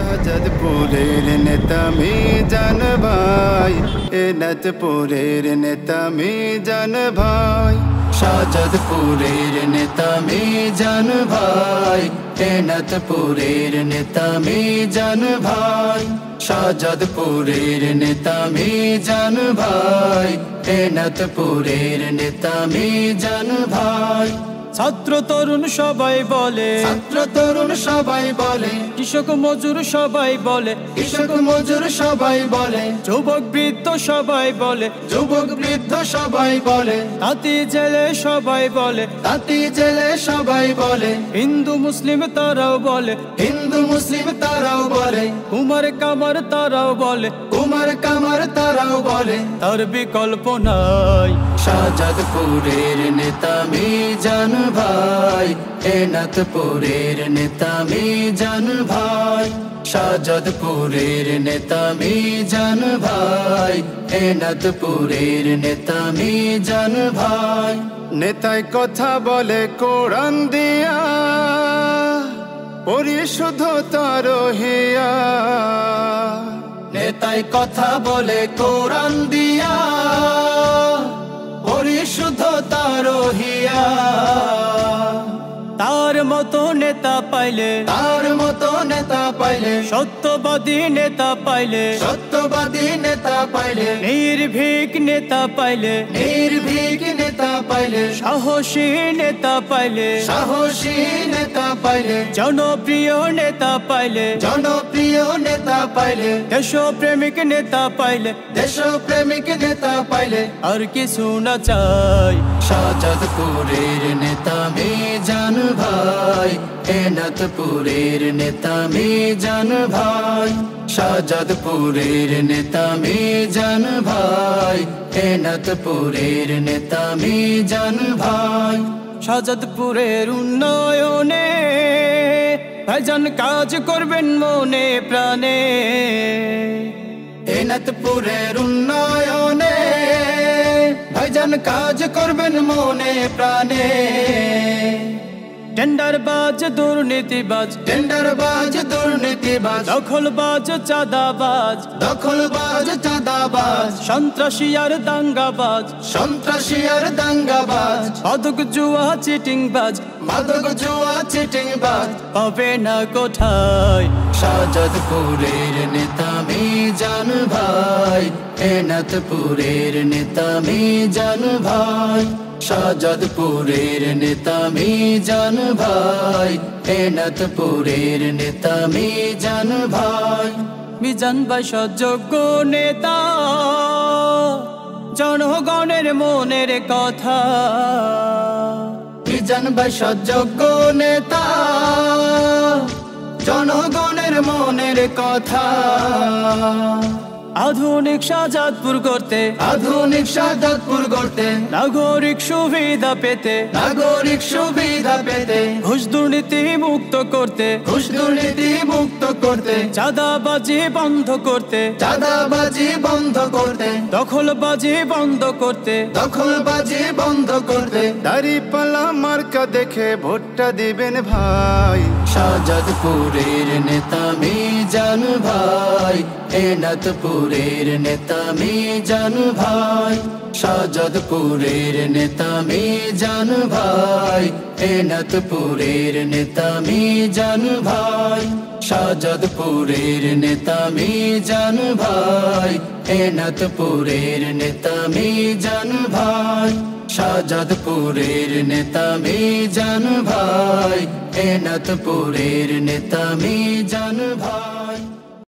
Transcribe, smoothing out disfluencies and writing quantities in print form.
শাহজাদপুরের নেতা মিজান ভাই, এনাথপুরের নেতা মিজান ভাই। শাহজাদপুরের নেতা মিজান ভাই, এনাথপুরের নেতা মিজান ভাই। শাহজাদপুরের নেতা মিজান ভাই, এনাথপুরের নেতা মিজান ভাই। ছাত্র তরুণ সবাই বলে, ছাত্র তরুণ সবাই বলে, কৃষক মজুর সবাই বলে, কৃষক মজুর সবাই বলে, যুবক বৃদ্ধ সবাই বলে, যুবক বৃদ্ধ সবাই বলে, তাঁতি জেলে সবাই বলে, তাঁতি জেলে সবাই বলে, হিন্দু মুসলিম তারাও বলে, হিন্দু মুসলিম তারাও বলে, কুমার কামার তারাও বলে, কুমার কামার তারাও বলে, তার বিকল্প নাই। শাহজাদপুরের নেতা মিজান ভাই, এনাথপুরের নেতা মিজান ভাই। শাহজাদপুরের নেতা মিজান ভাই, এনাথপুরের নেতা মিজান ভাই। নেতায় কথা বলে কোরআন দিয়া, পরিশুদ্ধ তার হিয়া। নেতায় কথা বলে কোরআন দিয়া, পরিশুদ্ধ তার হিয়া। তার মতো নেতা পাইলে, তার মতো নেতা পাইলে, সত্যবাদী নেতা পাইলে, সত্যবাদী নেতা পাইলে, নির্ভীক নেতা পাইলে, নির্ভীক নেতা পাইলে, সাহসী নেতা পাইলে, সাহসী নেতা পাইলে, জনপ্রিয় নেতা পাইলে, জনপ্রিয় নেতা পাইলে, দেশপ্রেমিক নেতা পাইলে, দেশপ্রেমিক নেতা পাইলে, আর কিছু না চাই। শাহজাদপুরের নেতা মিজান ভাই, এনাথপুরের নেতা মিজান ভাই। শাহজাদপুরের নেতা মিজান ভাই, এনাথপুরের নেতা মিজান ভাই। শাহজাদপুরের উন্নয়নে ভাইজান কাজ করবেন মনে প্রাণে, এনাথপুরের উন্নয়নে ভাইজান কাজ করবেন মনে প্রাণে। টেন্ডারবাজ দুর্নীতিবাজ, টেন্ডারবাজ দুর্নীতিবাজ, দখলবাজ চাঁদাবাজ, দখলবাজ চাঁদাবাজ, সন্ত্রাসী আর দাঙ্গাবাজ, সন্ত্রাসী আর দাঙ্গাবাজ, মাদক জুয়া চিটিংবাজ, মাদক জুয়া চিটিংবাজ পাবে না কোথায়। শাহজাদপুরের নেতা মিজান ভাই, এনাথপুরের নেতা মিজান ভাই। শাহজাদপুরের নেতা মিজান ভাই, এনাথপুরের নেতা মিজান ভাই। মিজান ভাই সযোগ্য নেতা, জনগণের মনের কথা। মিজান ভাই সযোগ্য নেতা, জনগণের মনের কথা। আধুনিক শাহজাদপুর করতে, আধুনিক শাহজাদপুর গড়তে, নাগরিক সুবিধা পেতে, নাগরিক সুবিধা পেতে, ঘুষ দুর্নীতি মুক্ত করতে, ঘুষ দুর্নীতি মুক্ত করতে, চাঁদাবাজি বন্ধ করতে, চাঁদাবাজি বন্ধ করতে, দখলবাজি বন্ধ করতে, দখলবাজি বন্ধ করতে। দাঁড়িপাল্লা মার্কা দেখে ভোটটা দিবেন ভাই। শাহজাদপুরের নেতা মিজান ভাই, এনাথপুরের নেতা মিজান ভাই। শাহজাদপুরের নেতা মিজান ভাই, এনাথপুরের নেতা মিজান ভাই। শাহজাদপুরের নেতা মিজান ভাই, এনাথপুরের নেতা মিজান ভাই। শাহজাদপুরের নেতা মিজান ভাই, এনাথপুরের নেতা মিজান ভাই।